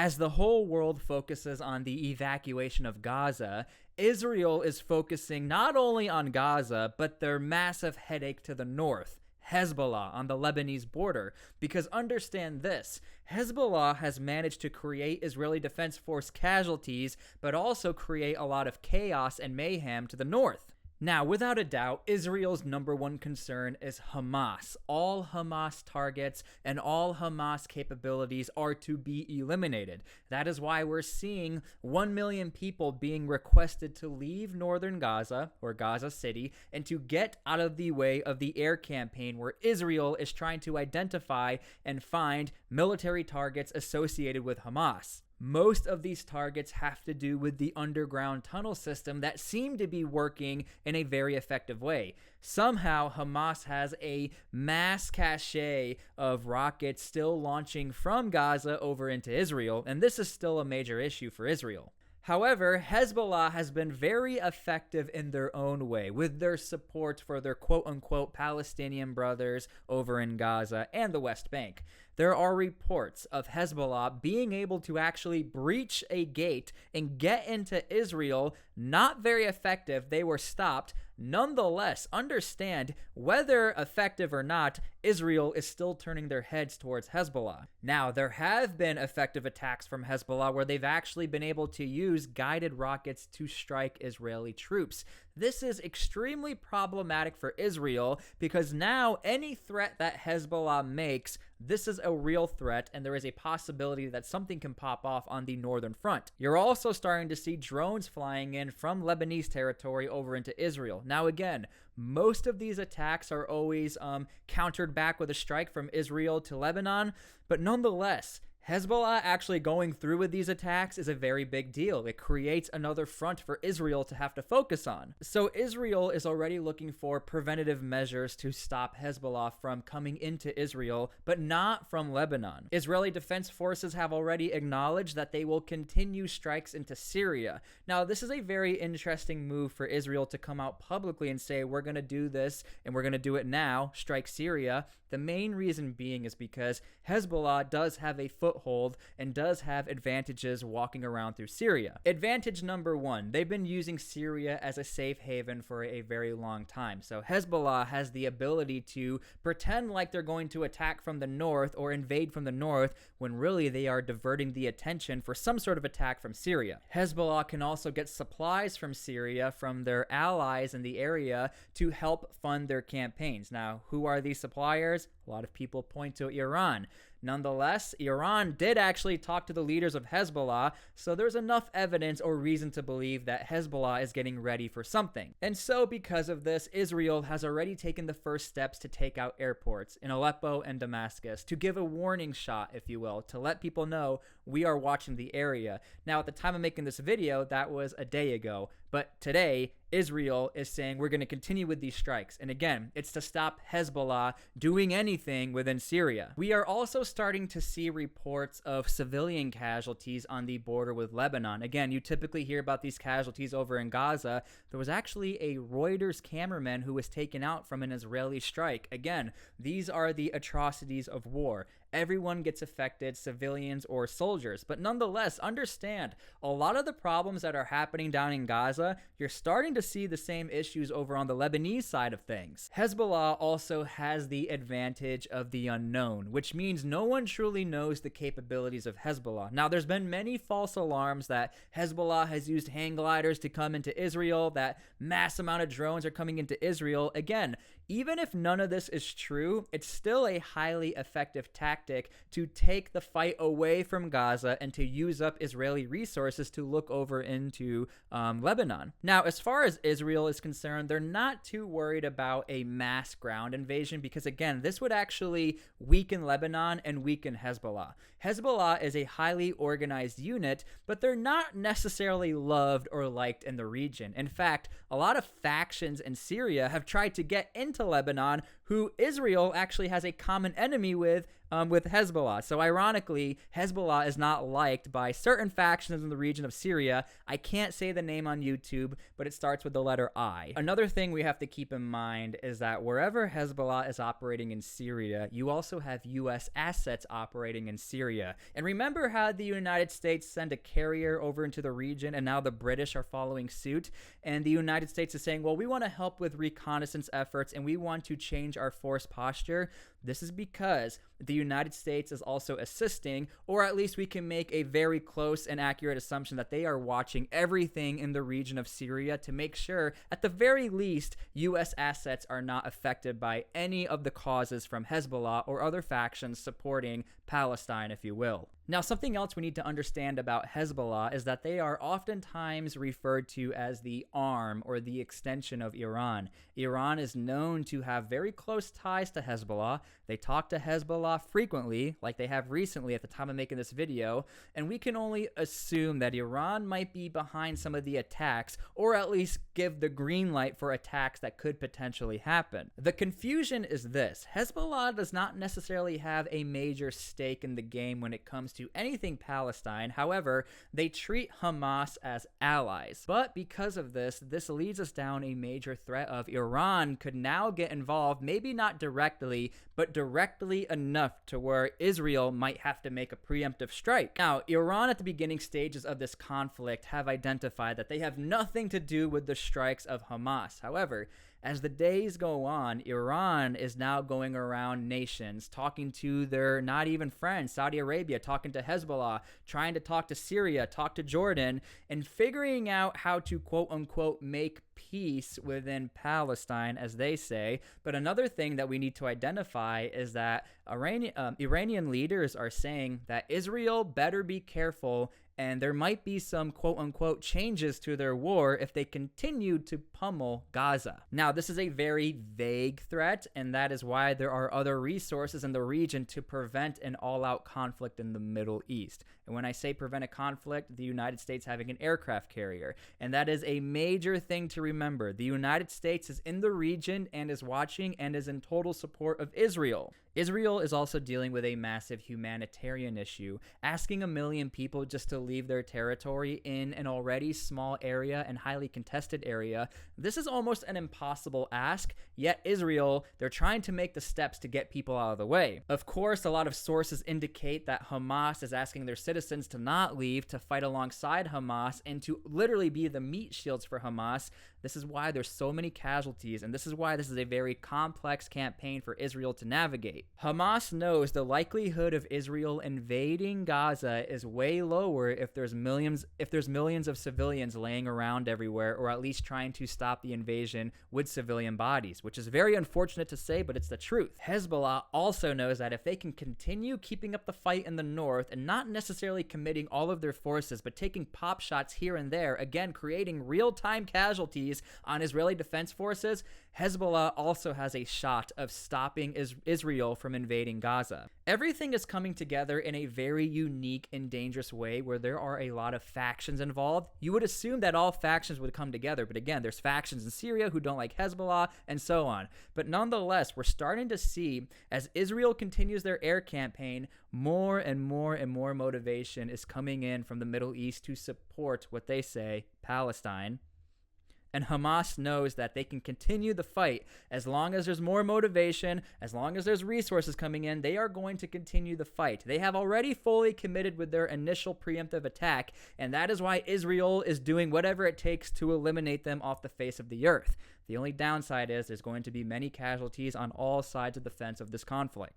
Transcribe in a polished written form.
As the whole world focuses on the evacuation of Gaza, Israel is focusing not only on Gaza, but their massive headache to the north, Hezbollah on the Lebanese border. Because understand this, Hezbollah has managed to create Israeli Defense Force casualties, but also create a lot of chaos and mayhem to the north. Now, without a doubt, Israel's number one concern is Hamas. All Hamas targets and all Hamas capabilities are to be eliminated. That is why we're seeing 1 million people being requested to leave northern Gaza, or Gaza City, and to get out of the way of the air campaign where Israel is trying to identify and find military targets associated with Hamas. Most of these targets have to do with the underground tunnel system that seem to be working in a very effective way. Somehow, Hamas has a mass cache of rockets still launching from Gaza over into Israel, and this is still a major issue for Israel. However, Hezbollah has been very effective in their own way with their support for their quote-unquote Palestinian brothers over in Gaza and the West Bank. There are reports of Hezbollah being able to actually breach a gate and get into Israel. Not very effective. They were stopped. Nonetheless, understand, whether effective or not, Israel is still turning their heads towards Hezbollah. Now, there have been effective attacks from Hezbollah where they've actually been able to use guided rockets to strike Israeli troops. This is extremely problematic for Israel because now any threat that Hezbollah makes, this is a real threat, and there is a possibility that something can pop off on the northern front. You're also starting to see drones flying in from Lebanese territory over into Israel. Now again, most of these attacks are always countered back with a strike from Israel to Lebanon, but nonetheless, Hezbollah actually going through with these attacks is a very big deal. It creates another front for Israel to have to focus on. So Israel is already looking for preventative measures to stop Hezbollah from coming into Israel, but not from Lebanon. Israeli Defense Forces have already acknowledged that they will continue strikes into Syria. Now, this is a very interesting move for Israel to come out publicly and say, we're going to do this and we're going to do it now, strike Syria. The main reason being is because Hezbollah does have a foothold and does have advantages walking around through Syria. Advantage number one, they've been using Syria as a safe haven for a very long time. So Hezbollah has the ability to pretend like they're going to attack from the north or invade from the north when really they are diverting the attention for some sort of attack from Syria. Hezbollah can also get supplies from Syria from their allies in the area to help fund their campaigns. Now, who are these suppliers? A lot of people point to Iran. Nonetheless, Iran did actually talk to the leaders of Hezbollah, so there's enough evidence or reason to believe that Hezbollah is getting ready for something. And so because of this, Israel has already taken the first steps to take out airports in Aleppo and Damascus, to give a warning shot, if you will, to let people know we are watching the area. Now, at the time of making this video, that was a day ago, but today, Israel is saying we're going to continue with these strikes. And again, it's to stop Hezbollah doing anything within Syria. We are also starting to see reports of civilian casualties on the border with Lebanon. Again, you typically hear about these casualties over in Gaza. There was actually a Reuters cameraman who was taken out from an Israeli strike. Again, these are the atrocities of war. Everyone gets affected, civilians or soldiers. But nonetheless, understand, a lot of the problems that are happening down in Gaza, you're starting to see the same issues over on the Lebanese side of things. Hezbollah also has the advantage of the unknown, which means no one truly knows the capabilities of Hezbollah. Now, there's been many false alarms that Hezbollah has used hang gliders to come into Israel, that mass amount of drones are coming into Israel. Again, even if none of this is true, it's still a highly effective tactic to take the fight away from Gaza and to use up Israeli resources to look over into Lebanon. Now, as far as Israel is concerned, they're not too worried about a mass ground invasion because, again, this would actually weaken Lebanon and weaken Hezbollah. Hezbollah is a highly organized unit, but they're not necessarily loved or liked in the region. In fact, a lot of factions in Syria have tried to get into Lebanon who Israel actually has a common enemy with Hezbollah. So ironically, Hezbollah is not liked by certain factions in the region of Syria. I can't say the name on YouTube, but it starts with the letter I. Another thing we have to keep in mind is that wherever Hezbollah is operating in Syria, you also have U.S. assets operating in Syria. And remember how the United States sent a carrier over into the region, and now the British are following suit? And the United States is saying, well, we want to help with reconnaissance efforts, and we want to change our force posture. This is because the United States is also assisting, or at least we can make a very close and accurate assumption that they are watching everything in the region of Syria to make sure, at the very least, U.S. assets are not affected by any of the causes from Hezbollah or other factions supporting Palestine, if you will. Now, something else we need to understand about Hezbollah is that they are oftentimes referred to as the arm or the extension of Iran. Iran is known to have very close ties to Hezbollah. They talk to Hezbollah frequently, like they have recently at the time of making this video, and we can only assume that Iran might be behind some of the attacks, or at least give the green light for attacks that could potentially happen. The confusion is this: Hezbollah does not necessarily have a major stake in the game when it comes to anything Palestine. However, they treat Hamas as allies. But because of this leads us down a major threat of Iran could now get involved, maybe not directly, but directly enough to where Israel might have to make a preemptive strike. Now, Iran at the beginning stages of this conflict have identified that they have nothing to do with the strikes of Hamas. However, as the days go on, Iran is now going around nations, talking to their not even friends, Saudi Arabia, talking to Hezbollah, trying to talk to Syria, talk to Jordan, and figuring out how to quote-unquote make peace within Palestine, as they say. But another thing that we need to identify is that Iranian leaders are saying that Israel better be careful, and there might be some quote-unquote changes to their war if they continue to pummel Gaza. Now, this is a very vague threat, and that is why there are other resources in the region to prevent an all-out conflict in the Middle East. And when I say prevent a conflict, the United States having an aircraft carrier. And that is a major thing to remember. The United States is in the region and is watching and is in total support of Israel. Israel is also dealing with a massive humanitarian issue, asking 1 million people just to leave their territory in an already small area and highly contested area. This is almost an impossible ask, yet Israel, they're trying to make the steps to get people out of the way. Of course, a lot of sources indicate that Hamas is asking their citizens to not leave, to fight alongside Hamas, and to literally be the meat shields for Hamas. This is why there's so many casualties, and this is why this is a very complex campaign for Israel to navigate. Hamas knows the likelihood of Israel invading Gaza is way lower if there's millions of civilians laying around everywhere, or at least trying to stop the invasion with civilian bodies, which is very unfortunate to say, but it's the truth. Hezbollah also knows that if they can continue keeping up the fight in the north and not necessarily committing all of their forces, but taking pop shots here and there, again creating real-time casualties on Israeli defense forces, Hezbollah also has a shot of stopping Israel from invading Gaza. Everything is coming together in a very unique and dangerous way where there are a lot of factions involved. You would assume that all factions would come together, but again, there's factions in Syria who don't like Hezbollah and so on. But nonetheless, we're starting to see, as Israel continues their air campaign, more and more and more motivation is coming in from the Middle East to support what they say, Palestine. And Hamas knows that they can continue the fight as long as there's more motivation, as long as there's resources coming in, they are going to continue the fight. They have already fully committed with their initial preemptive attack, and that is why Israel is doing whatever it takes to eliminate them off the face of the earth. The only downside is there's going to be many casualties on all sides of the fence of this conflict.